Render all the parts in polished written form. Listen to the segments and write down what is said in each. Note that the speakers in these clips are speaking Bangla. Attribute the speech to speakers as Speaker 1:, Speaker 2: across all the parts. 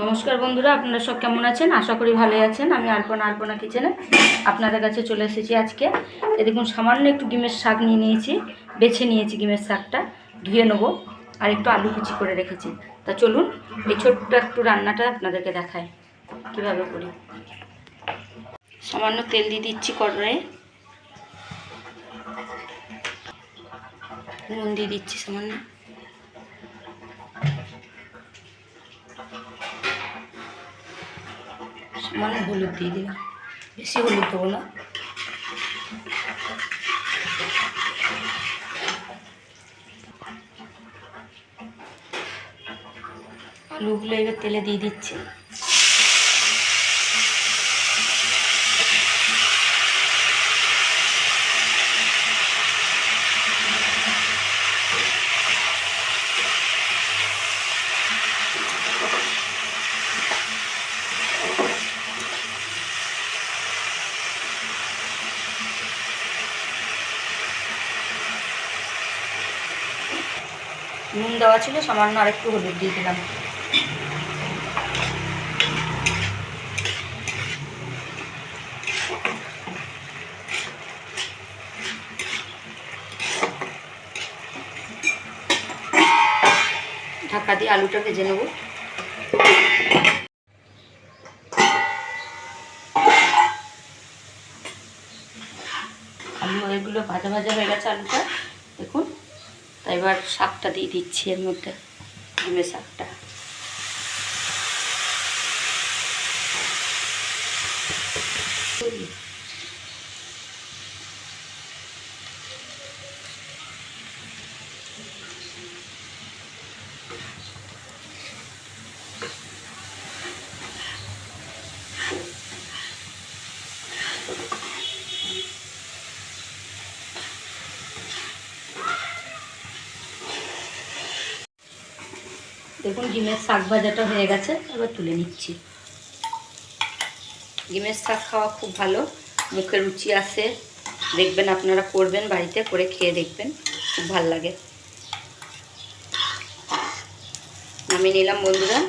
Speaker 1: নমস্কার বন্ধুরা, আপনারা সব কেমন আছেন? আশা করি ভালোই আছেন। আমি আলপনা কিচেনে আপনাদের কাছে চলে এসেছি আজকে। এই দেখুন, সামান্য একটু ডিমের শাক নিয়ে নিয়েছি, বেছে নিয়েছি ডিমের শাকটা, ধুয়ে নেবো, আর একটু আলু কুচি করে রেখেছি। তা চলুন এই ছোট্ট একটু রান্নাটা আপনাদেরকে দেখাই কীভাবে করি। সামান্য তেল দিয়ে দিচ্ছি কড়াইয়ে, নুন দিয়ে দিচ্ছি সামান্য, সামান্য হলুদ দিয়ে দিলাম, বেশি হলুদ দেবো না। আলুগুলো এবার তেলে দিয়ে দিচ্ছি। নুন দেওয়া ছিল, সামান্য আরেকটু হলুদ দিয়ে দিলাম। ঢাকা দিয়ে আলুটা ভেজে নেব। আলু এগুলো ভাজা ভাজা হয়ে গেছে আলুটা, দেখুন। তাই এবার শাকটা দিয়ে দিচ্ছি এর মধ্যে, ডিমের শাকটা। দেখুন, ডিমের শাক ভাজাটা হয়ে গেছে, এবার তুলে নিচ্ছি। ডিমের শাক খাওয়া খুব ভালো, মুখে রুচি আসে, দেখবেন আপনারা করবেন, বাড়িতে করে খেয়ে দেখবেন, খুব ভালো লাগে। নামিয়ে নিলাম বন্ধুরা।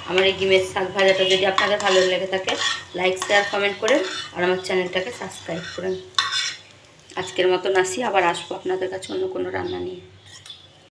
Speaker 1: আমার এই ডিমের শাক ভাজাটা যদি আপনাদের ভালো লেগে থাকে, লাইক শেয়ার কমেন্ট করেন, আর আমার চ্যানেলটাকে সাবস্ক্রাইব করেন। আজকের মতন আসি, আবার আসবো আপনাদের কাছে অন্য কোনো রান্না নিয়ে।